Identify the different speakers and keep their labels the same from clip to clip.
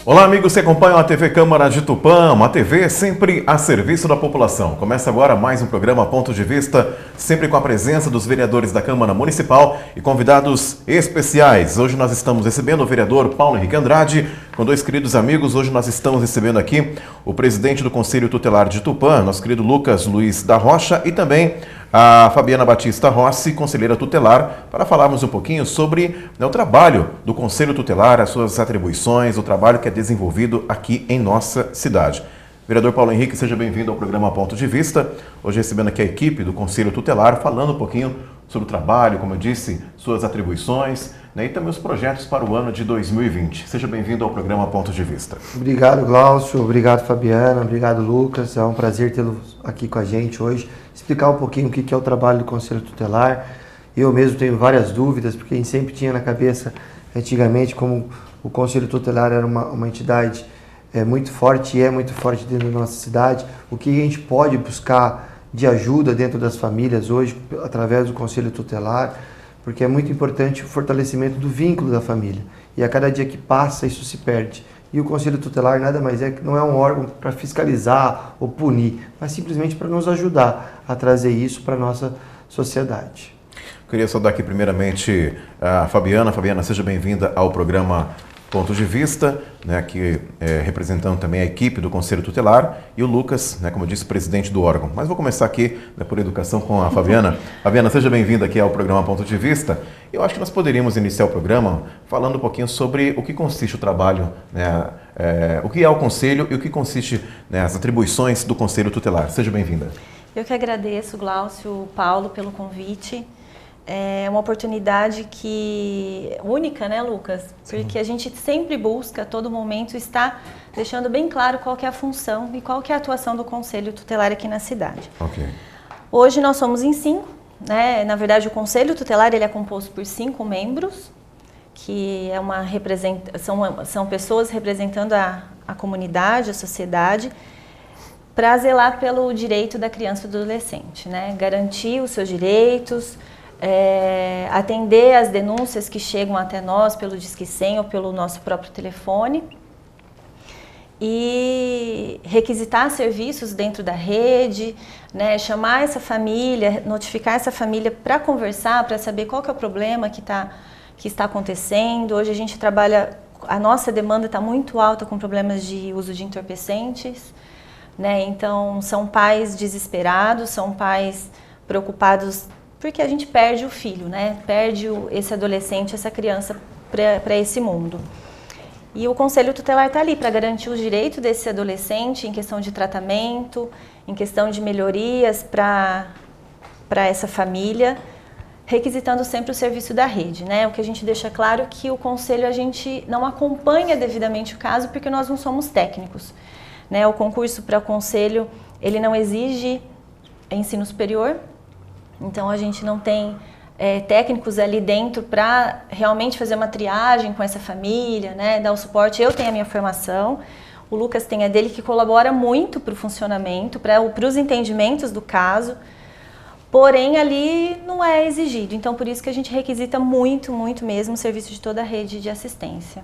Speaker 1: Olá, amigos que acompanham a TV Câmara de Tupã, uma TV sempre a serviço da população. Começa agora mais um programa Ponto de Vista, sempre com a presença dos vereadores da Câmara Municipal e convidados especiais. Hoje nós estamos recebendo o vereador Paulo Henrique Andrade, com dois queridos amigos. Hoje nós estamos recebendo aqui o presidente do Conselho Tutelar de Tupã, nosso querido Lucas Luiz da Rocha, e também a Fabiana Batista Rossi, conselheira tutelar, para falarmos um pouquinho sobre o trabalho do Conselho Tutelar, as suas atribuições, o trabalho que é desenvolvido aqui em nossa cidade. Vereador Paulo Henrique, seja bem-vindo ao programa Ponto de Vista. Hoje recebendo aqui a equipe do Conselho Tutelar, falando um pouquinho sobre o trabalho, como eu disse, suas atribuições, e também os projetos para o ano de 2020. Seja bem-vindo ao programa Ponto de Vista.
Speaker 2: Obrigado, Glaucio. Obrigado, Fabiana. Obrigado, Lucas. É um prazer tê-los aqui com a gente hoje. Explicar um pouquinho o que é o trabalho do Conselho Tutelar. Eu mesmo tenho várias dúvidas, porque a gente sempre tinha na cabeça, antigamente, como o Conselho Tutelar era uma entidade muito forte e é muito forte dentro da nossa cidade, o que a gente pode buscar de ajuda dentro das famílias hoje, através do Conselho Tutelar, porque é muito importante o fortalecimento do vínculo da família. E a cada dia que passa, isso se perde. E o Conselho Tutelar nada mais é que não é um órgão para fiscalizar ou punir, mas simplesmente para nos ajudar a trazer isso para a nossa sociedade.
Speaker 1: Queria saudar aqui primeiramente a Fabiana. Fabiana, seja bem-vinda ao programa Ponto de Vista, aqui representando também a equipe do Conselho Tutelar, e o Lucas, como eu disse, presidente do órgão. Mas vou começar aqui por educação com a Fabiana. Fabiana, seja bem-vinda aqui ao programa Ponto de Vista. Eu acho que nós poderíamos iniciar o programa falando um pouquinho sobre o que consiste o trabalho, o que é o Conselho e o que consiste as atribuições do Conselho Tutelar. Seja bem-vinda.
Speaker 3: Eu que agradeço, Glaucio, Paulo, pelo convite. É uma oportunidade única, né, Lucas? Porque a gente sempre busca, a todo momento, estar deixando bem claro qual que é a função e qual que é a atuação do Conselho Tutelar aqui na cidade.
Speaker 1: Okay.
Speaker 3: Hoje nós somos em 5, né? Na verdade, o Conselho Tutelar ele é composto por 5 membros, que são pessoas representando a comunidade, a sociedade, para zelar pelo direito da criança e do adolescente, né? Garantir os seus direitos, atender as denúncias que chegam até nós pelo Disque 100 ou pelo nosso próprio telefone e requisitar serviços dentro da rede, né, chamar essa família, notificar essa família para conversar, para saber qual que é o problema que está acontecendo. Hoje a gente trabalha, a nossa demanda está muito alta com problemas de uso de entorpecentes, né, então são pais desesperados, são pais preocupados porque a gente perde o filho, né? Perde esse adolescente, essa criança para esse mundo. E o Conselho Tutelar está ali para garantir os direitos desse adolescente em questão de tratamento, em questão de melhorias para essa família, requisitando sempre o serviço da rede, né? O que a gente deixa claro é que o Conselho a gente não acompanha devidamente o caso porque nós não somos técnicos, né? O concurso para o Conselho, ele não exige ensino superior. Então a gente não tem técnicos ali dentro para realmente fazer uma triagem com essa família, né, dar o suporte. Eu tenho a minha formação, o Lucas tem a dele, que colabora muito para o funcionamento, para os entendimentos do caso, porém ali não é exigido. Então por isso que a gente requisita muito, muito mesmo o serviço de toda a rede de assistência.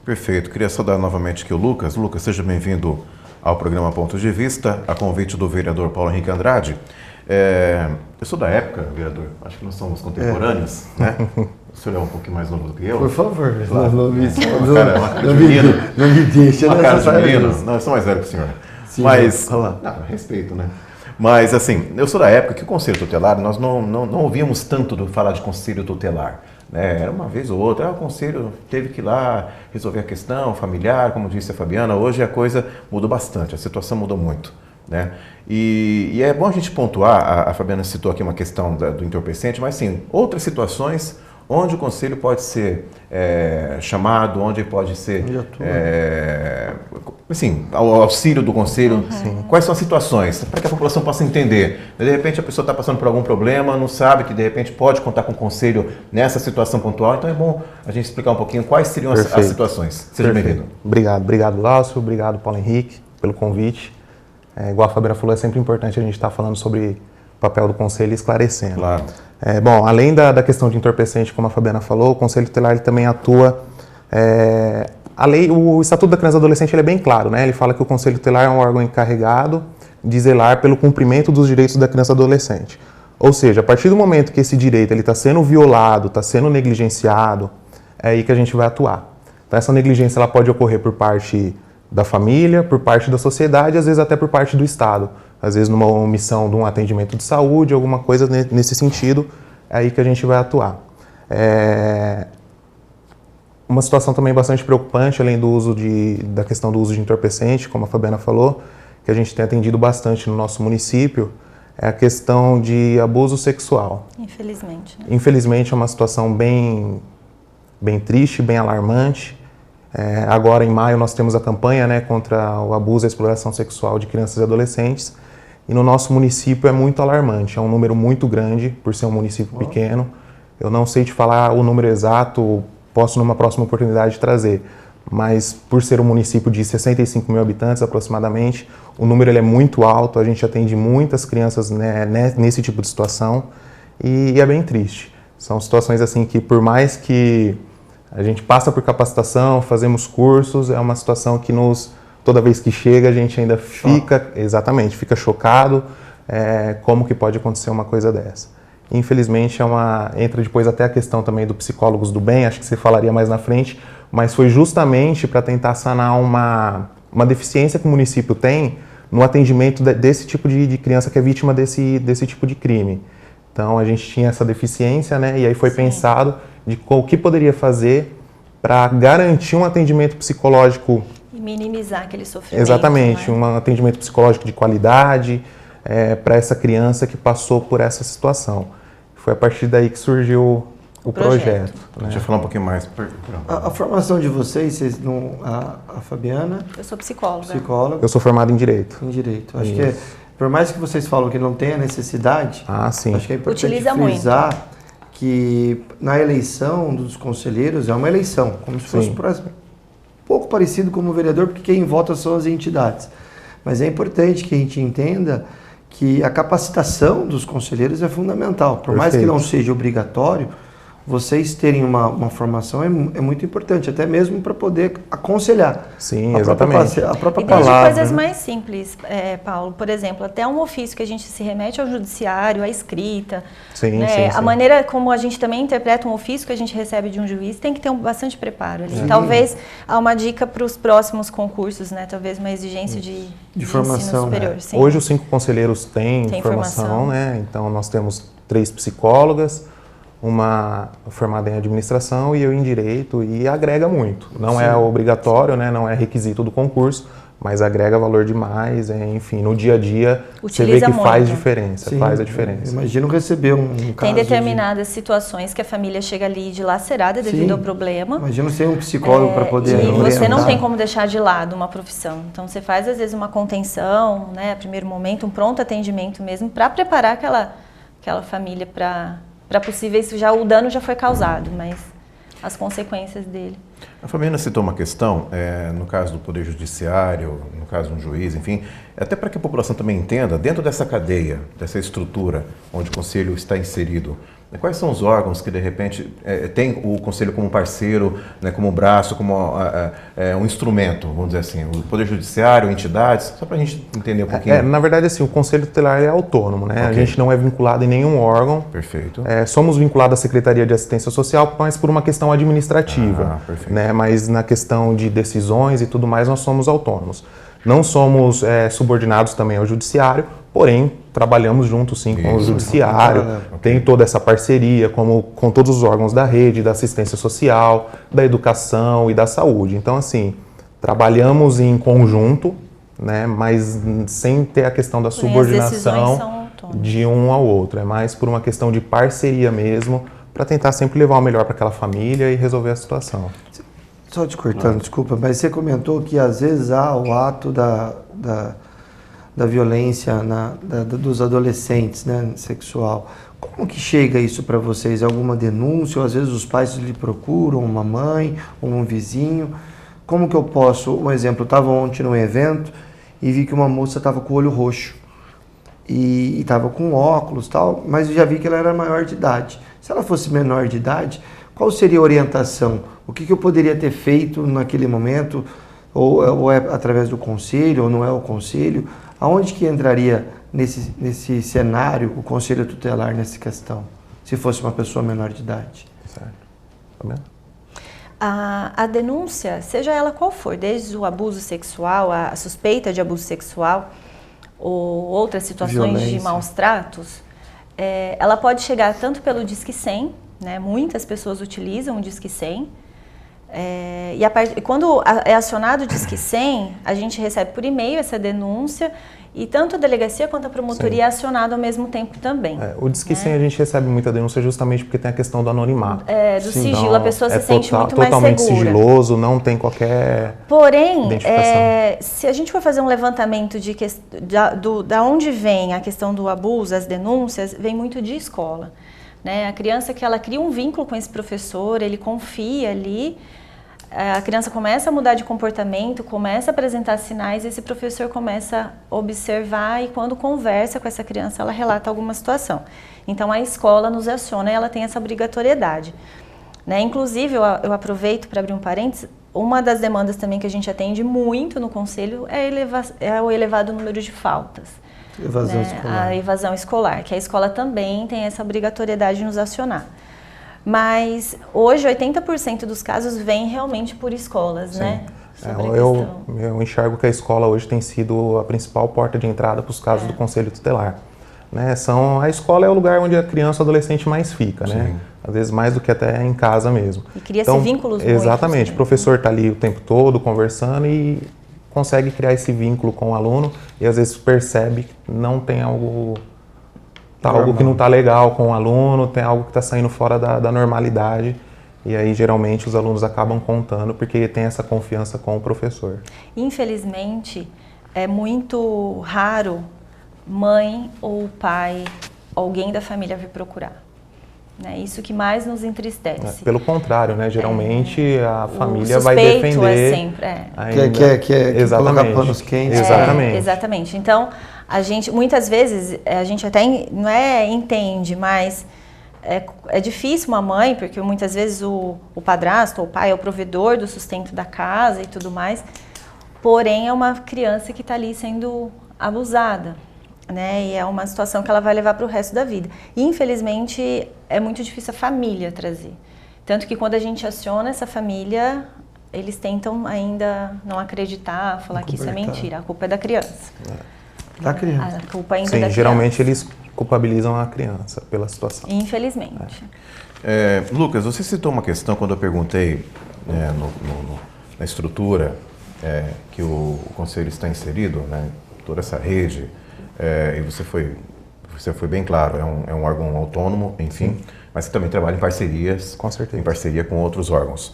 Speaker 1: Perfeito. Queria saudar novamente aqui o Lucas. Lucas, seja bem-vindo ao programa Ponto de Vista, a convite do vereador Paulo Henrique Andrade. Eu sou da época, vereador, acho que nós somos contemporâneos, né? O senhor é um pouquinho mais novo do que eu.
Speaker 2: Por favor,
Speaker 1: claro.
Speaker 2: Não me
Speaker 1: deixa. Uma cara de menino. Não, eu sou mais velho que o senhor.
Speaker 2: Sim,
Speaker 1: mas, respeito, né? Mas, assim, eu sou da época que o Conselho Tutelar, nós não ouvíamos tanto falar de Conselho Tutelar. Né? Era uma vez ou outra, o Conselho teve que ir lá resolver a questão familiar, como disse a Fabiana. Hoje a coisa mudou bastante, a situação mudou muito. Né? E é bom a gente pontuar, a Fabiana citou aqui uma questão do entorpecente, mas sim, outras situações onde o Conselho pode ser chamado, onde pode ser, assim, ao auxílio do Conselho. Quais são as situações, para que a população possa entender. De repente a pessoa está passando por algum problema, não sabe que de repente pode contar com o Conselho nessa situação pontual, então é bom a gente explicar um pouquinho quais seriam as situações. Seja bem-vindo.
Speaker 4: Obrigado, Lácio, obrigado, Paulo Henrique, pelo convite. Igual a Fabiana falou, é sempre importante a gente estar falando sobre o papel do Conselho e esclarecendo.
Speaker 1: Claro.
Speaker 4: Bom, além da questão de entorpecente, como a Fabiana falou, o Conselho Tutelar ele também atua A lei, o Estatuto da Criança e do Adolescente ele é bem claro, né? Ele fala que o Conselho Tutelar é um órgão encarregado de zelar pelo cumprimento dos direitos da criança e do adolescente. Ou seja, a partir do momento que esse direito está sendo violado, está sendo negligenciado, é aí que a gente vai atuar. Então, essa negligência ela pode ocorrer por parte da família, por parte da sociedade, às vezes até por parte do Estado. Às vezes numa omissão de um atendimento de saúde, alguma coisa nesse sentido, é aí que a gente vai atuar. Uma situação também bastante preocupante, além da questão do uso de entorpecente, como a Fabiana falou, que a gente tem atendido bastante no nosso município, é a questão de abuso sexual.
Speaker 3: Infelizmente. Né?
Speaker 4: Infelizmente é uma situação bem triste, bem alarmante. Agora em maio nós temos a campanha, né, contra o abuso e a exploração sexual de crianças e adolescentes. E no nosso município é muito alarmante, é um número muito grande por ser um município pequeno. Eu não sei te falar o número exato, posso numa próxima oportunidade trazer. Mas por ser um município de 65 mil habitantes aproximadamente, o número ele é muito alto, a gente atende muitas crianças, né, nesse tipo de situação e é bem triste. São situações assim que por mais que a gente passa por capacitação, fazemos cursos, é uma situação que toda vez que chega a gente ainda fica chocado, como que pode acontecer uma coisa dessa. Infelizmente entra depois até a questão também do psicólogos do bem, acho que você falaria mais na frente, mas foi justamente para tentar sanar uma deficiência que o município tem no atendimento desse tipo de criança que é vítima desse tipo de crime. Então a gente tinha essa deficiência, né? E aí foi pensado de o que poderia fazer para garantir um atendimento psicológico.
Speaker 3: E minimizar aquele sofrimento.
Speaker 4: Exatamente,
Speaker 3: né?
Speaker 4: Um atendimento psicológico de qualidade para essa criança que passou por essa situação. Foi a partir daí que surgiu o projeto. Né?
Speaker 1: Deixa eu falar um pouquinho mais.
Speaker 2: A formação de vocês a Fabiana?
Speaker 3: Eu sou psicóloga.
Speaker 4: Eu sou formado em Direito.
Speaker 2: Em Direito. Acho que por mais que vocês falam que não tem a necessidade,
Speaker 4: sim.
Speaker 2: acho que é importante
Speaker 3: Utiliza
Speaker 2: frisar
Speaker 3: muito.
Speaker 2: Que na eleição dos conselheiros é uma eleição, como se fosse um pouco parecido como o vereador, porque quem vota são as entidades. Mas é importante que a gente entenda que a capacitação dos conselheiros é fundamental. Por mais que não seja obrigatório, vocês terem uma formação é muito importante, até mesmo para poder aconselhar.
Speaker 4: Sim, exatamente.
Speaker 2: A própria
Speaker 3: e desde
Speaker 2: palavra.
Speaker 3: coisas mais simples, Paulo. Por exemplo, até um ofício que a gente se remete ao judiciário, à escrita.
Speaker 4: Sim,
Speaker 3: né?
Speaker 4: sim.
Speaker 3: A maneira como a gente também interpreta um ofício que a gente recebe de um juiz tem que ter bastante preparo ali. Talvez há uma dica para os próximos concursos, né? Talvez uma exigência de
Speaker 2: formação,
Speaker 3: ensino superior.
Speaker 2: né?
Speaker 3: Sim.
Speaker 4: Hoje os 5 conselheiros têm formação, né? Então nós temos 3 psicólogas, uma formada em administração e eu em direito, e agrega muito. Não é obrigatório, né? Não é requisito do concurso, mas agrega valor demais. Enfim, no dia a dia você vê que faz diferença, faz a diferença.
Speaker 2: Imagino receber um caso
Speaker 3: Tem determinadas situações que a família chega ali dilacerada devido ao problema.
Speaker 2: Imagino ser um psicólogo para poder
Speaker 3: E
Speaker 2: orientar.
Speaker 3: você não tem como deixar de lado uma profissão. Então você faz às vezes uma contenção, né? A primeiro momento, um pronto atendimento mesmo, para preparar aquela família para possíveis, o dano já foi causado, mas as consequências dele.
Speaker 1: A Fabiana citou uma questão, no caso do Poder Judiciário, no caso de um juiz, enfim, até para que a população também entenda, dentro dessa cadeia, dessa estrutura onde o Conselho está inserido, quais são os órgãos que, de repente, tem o Conselho como parceiro, né, como braço, como um instrumento, vamos dizer assim, o Poder Judiciário, entidades, só para a gente entender um pouquinho.
Speaker 4: Na verdade, assim, o Conselho Tutelar é autônomo, né?
Speaker 1: Okay.
Speaker 4: A gente não é vinculado em nenhum órgão.
Speaker 1: Perfeito.
Speaker 4: Somos vinculados à Secretaria de Assistência Social, mas por uma questão administrativa.
Speaker 1: Perfeito.
Speaker 4: Né? Mas na questão de decisões e tudo mais, nós somos autônomos. Não somos subordinados também ao Judiciário, porém, trabalhamos junto sim com o Judiciário, tem toda essa parceria com todos os órgãos da rede, da assistência social, da educação e da saúde. Então, assim, trabalhamos em conjunto, né, mas sem ter a questão da subordinação de um ao outro. É mais por uma questão de parceria mesmo, para tentar sempre levar o melhor para aquela família e resolver a situação.
Speaker 2: Só te cortando, desculpa, mas você comentou que às vezes há o ato da violência dos adolescentes, né, sexual. Como que chega isso para vocês? Alguma denúncia? Ou às vezes os pais lhe procuram, uma mãe ou um vizinho? Como que eu posso... Um exemplo, eu estava ontem num evento e vi que uma moça estava com o olho roxo e estava com óculos e tal, mas eu já vi que ela era maior de idade. Se ela fosse menor de idade, qual seria a orientação? O que eu poderia ter feito naquele momento? Ou é através do conselho, ou não é o conselho? Aonde que entraria nesse cenário o conselho tutelar nessa questão, se fosse uma pessoa menor de idade?
Speaker 4: Certo. Tá bem?
Speaker 3: A denúncia, seja ela qual for, desde o abuso sexual, a suspeita de abuso sexual ou outras situações de maus tratos, ela pode chegar tanto pelo Disque 100, né? Muitas pessoas utilizam o Disque 100, e quando é acionado o Disque 100, a gente recebe por e-mail essa denúncia e tanto a delegacia quanto a promotoria é acionado ao mesmo tempo também.
Speaker 4: O Disque 100 a gente recebe muita denúncia justamente porque tem a questão do anonimato.
Speaker 3: Do sigilo, então, a pessoa se sente muito
Speaker 4: totalmente
Speaker 3: mais segura.
Speaker 4: Sigiloso, não tem qualquer
Speaker 3: identificação. Se a gente for fazer um levantamento da onde vem a questão do abuso, as denúncias, vem muito de escola. Né? A criança que ela cria um vínculo com esse professor, ele confia ali, a criança começa a mudar de comportamento, começa a apresentar sinais, esse professor começa a observar e quando conversa com essa criança, ela relata alguma situação. Então a escola nos aciona e ela tem essa obrigatoriedade. Né? Inclusive, eu aproveito para abrir um parênteses, uma das demandas também que a gente atende muito no conselho é o elevado número de faltas.
Speaker 2: Evasão escolar.
Speaker 3: A evasão escolar, que a escola também tem essa obrigatoriedade de nos acionar. Mas hoje 80% dos casos vêm realmente por escolas,
Speaker 4: Sim.
Speaker 3: né?
Speaker 4: Eu enxergo que a escola hoje tem sido a principal porta de entrada para os casos do Conselho Tutelar. Né? A escola é o lugar onde a criança e o adolescente mais fica, né? Às vezes mais do que até em casa mesmo.
Speaker 3: E cria-se vínculos muito.
Speaker 4: Exatamente, o professor está ali o tempo todo conversando e consegue criar esse vínculo com o aluno e às vezes percebe que não tem algo que não está legal com o aluno, tem algo que está saindo fora da normalidade. E aí, geralmente, os alunos acabam contando porque tem essa confiança com o professor.
Speaker 3: Infelizmente, é muito raro mãe ou pai, alguém da família vir procurar. Né? Isso que mais nos entristece.
Speaker 4: Pelo contrário, né? Geralmente, a família vai defender...
Speaker 3: É sempre,
Speaker 2: que colocar panos quentes.
Speaker 4: Exatamente.
Speaker 3: Exatamente. Então, a gente, muitas vezes, a gente até não entende, mas é difícil uma mãe, porque muitas vezes o padrasto ou o pai é o provedor do sustento da casa e tudo mais, porém é uma criança que está ali sendo abusada, né? E é uma situação que ela vai levar para o resto da vida. E, infelizmente, é muito difícil a família trazer. Tanto que quando a gente aciona essa família, eles tentam ainda não acreditar, falar que isso é mentira, a culpa é da criança.
Speaker 2: Da criança.
Speaker 3: A culpa ainda
Speaker 4: Sim,
Speaker 3: é da
Speaker 4: geralmente
Speaker 3: criança.
Speaker 4: eles culpabilizam a criança pela situação.
Speaker 3: Infelizmente.
Speaker 1: Lucas, você citou uma questão quando eu perguntei na estrutura que o Conselho está inserido, né, toda essa rede, e você foi bem claro, é um órgão autônomo, enfim, mas que também trabalha em parcerias,
Speaker 4: com certeza,
Speaker 1: em parceria com outros órgãos.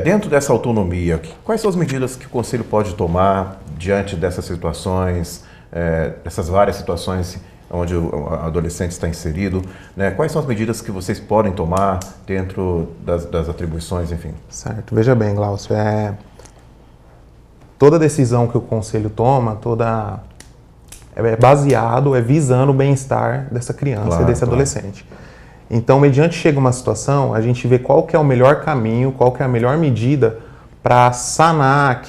Speaker 1: Dentro dessa autonomia, quais são as medidas que o Conselho pode tomar diante dessas situações, dessas várias situações onde o adolescente está inserido, né? Quais são as medidas que vocês podem tomar dentro das atribuições, enfim?
Speaker 4: Certo. Veja bem, Glaucio, toda decisão que o Conselho toma, é baseado, visando o bem-estar dessa criança e desse adolescente. Então, mediante chega uma situação, a gente vê qual que é o melhor caminho, qual que é a melhor medida para sanar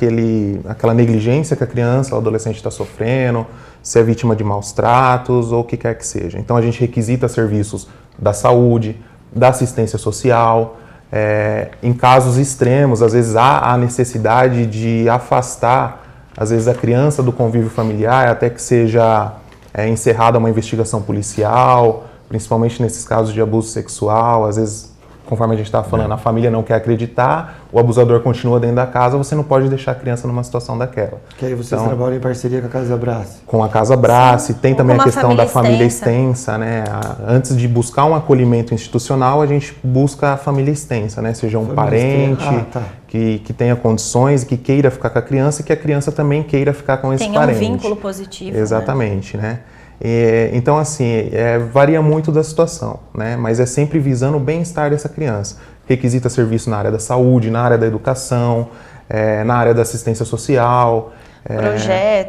Speaker 4: aquela negligência que a criança ou o adolescente está sofrendo, se é vítima de maus tratos ou o que quer que seja. Então a gente requisita serviços da saúde, da assistência social. Em casos extremos, às vezes há a necessidade de afastar, às vezes, a criança do convívio familiar até que seja encerrada uma investigação policial, principalmente nesses casos de abuso sexual. Às vezes, conforme a gente estava falando, a família não quer acreditar, o abusador continua dentro da casa, você não pode deixar a criança numa situação daquela.
Speaker 2: Que aí vocês trabalham em parceria com a Casa Abrace.
Speaker 4: Com a Casa Abrace, tem também a questão da família extensa, né? Antes de buscar um acolhimento institucional, a gente busca a família extensa, né? Seja um parente que tenha condições, que queira ficar com a criança e que a criança também queira ficar com esse parente.
Speaker 3: Tenha um vínculo positivo.
Speaker 4: Exatamente, né? Então, assim, varia muito da situação, né? Mas é sempre visando o bem-estar dessa criança. Requisita serviço na área da saúde, na área da educação, na área da assistência social,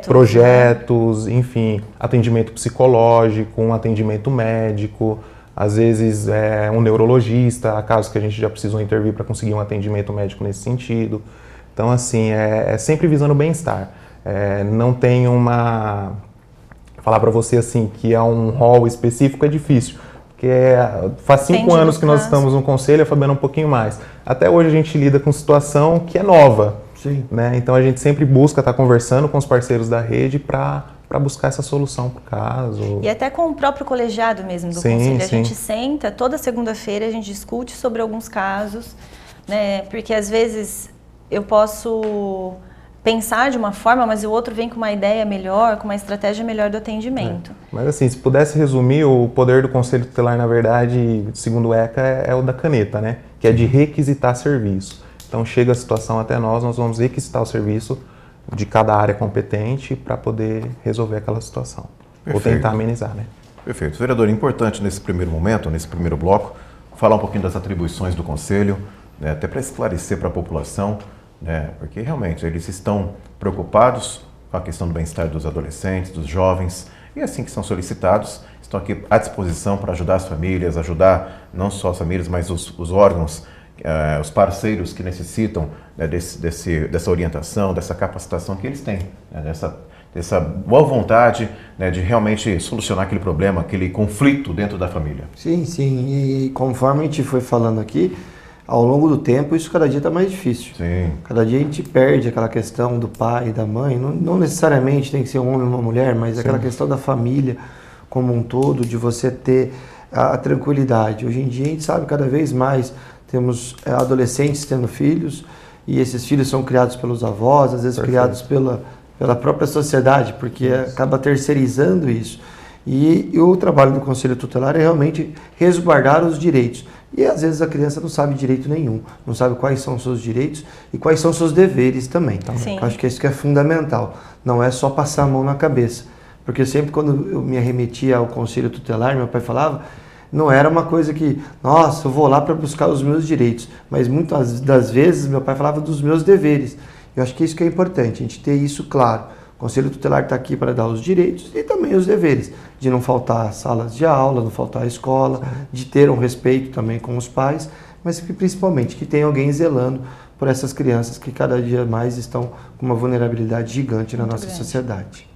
Speaker 4: projetos, enfim, atendimento psicológico, um atendimento médico, às vezes um neurologista, há casos que a gente já precisou intervir para conseguir um atendimento médico nesse sentido. Então, assim, é sempre visando o bem-estar. Não tem falar para você assim que é um rol específico é difícil, porque faz 5 anos que nós estamos no conselho, a Fabiana um pouquinho mais. Até hoje a gente lida com situação que é nova.
Speaker 2: Sim.
Speaker 4: Né? Então a gente sempre busca estar conversando com os parceiros da rede para buscar essa solução para o caso.
Speaker 3: E até com o próprio colegiado mesmo do conselho. A gente senta, toda segunda-feira a gente discute sobre alguns casos, né? Porque às vezes eu posso pensar de uma forma, mas o outro vem com uma ideia melhor, com uma estratégia melhor do atendimento.
Speaker 4: Mas assim, se pudesse resumir, o poder do Conselho Tutelar, na verdade, segundo o ECA, é o da caneta, né? Que é de requisitar serviço. Então chega a situação até nós vamos requisitar o serviço de cada área competente para poder resolver aquela situação. Perfeito. Ou tentar amenizar, né?
Speaker 1: Perfeito. Vereador, é importante nesse primeiro momento, nesse primeiro bloco, falar um pouquinho das atribuições do Conselho, né? Até para esclarecer para a população, né? Porque realmente eles estão preocupados com a questão do bem-estar dos adolescentes, dos jovens, e assim que são solicitados, estão aqui à disposição para ajudar as famílias, ajudar não só as famílias, mas os órgãos, os parceiros que necessitam, né, dessa orientação, dessa capacitação que eles têm, né, dessa boa vontade, né, de realmente solucionar aquele problema, aquele conflito dentro da família.
Speaker 2: Sim, sim. E conforme a gente foi falando aqui, ao longo do tempo isso cada dia está mais difícil.
Speaker 1: Sim.
Speaker 2: Cada dia a gente perde aquela questão do pai e da mãe, não necessariamente tem que ser um homem ou uma mulher, mas aquela questão da família como um todo, de você ter a tranquilidade. Hoje em dia a gente sabe cada vez mais, temos adolescentes tendo filhos, e esses filhos são criados pelos avós, às vezes criados pela própria sociedade, porque acaba terceirizando isso. E o trabalho do Conselho Tutelar é realmente resguardar os direitos. E às vezes a criança não sabe direito nenhum, não sabe quais são os seus direitos e quais são os seus deveres também. Eu acho que é isso que é fundamental, não é só passar a mão na cabeça. Porque sempre quando eu me arremetia ao Conselho Tutelar, meu pai falava, não era uma coisa que, nossa, eu vou lá para buscar os meus direitos, mas muitas das vezes meu pai falava dos meus deveres. Eu acho que isso que é importante, a gente ter isso claro. O Conselho Tutelar está aqui para dar os direitos e também os deveres, de não faltar salas de aula, não faltar escola, de ter um respeito também com os pais, mas que principalmente que tem alguém zelando por essas crianças que cada dia mais estão com uma vulnerabilidade gigante na nossa sociedade.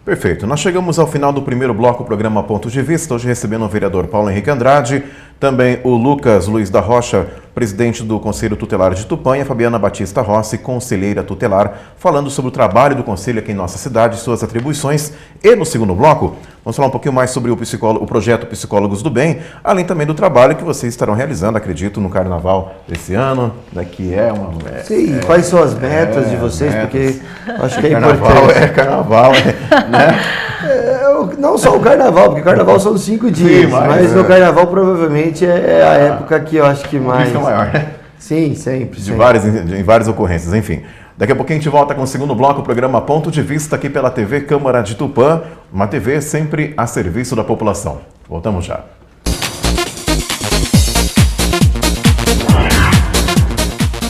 Speaker 1: Perfeito. Nós chegamos ao final do primeiro bloco do programa Ponto de Vista, hoje recebendo o vereador Paulo Henrique Andrade, também o Lucas Luiz da Rocha, presidente do Conselho Tutelar de Tupã, e a Fabiana Batista Rossi, conselheira tutelar, falando sobre o trabalho do Conselho aqui em nossa cidade, suas atribuições. E no segundo bloco, vamos falar um pouquinho mais sobre o projeto Psicólogos do Bem, além também do trabalho que vocês estarão realizando, acredito, no Carnaval desse ano, né, que é uma...
Speaker 2: Sim, quais são as metas de vocês, porque acho que é
Speaker 1: Carnaval,
Speaker 2: importante.
Speaker 1: Carnaval, né?
Speaker 2: Não só o Carnaval, porque o Carnaval são 5 dias, mas no Carnaval provavelmente é a época que eu acho que mais...
Speaker 1: Isso é maior, né?
Speaker 2: Sim, sempre.
Speaker 1: Em várias ocorrências, enfim. Daqui a pouquinho a gente volta com o segundo bloco, o programa Ponto de Vista aqui pela TV Câmara de Tupã, uma TV sempre a serviço da população. Voltamos já.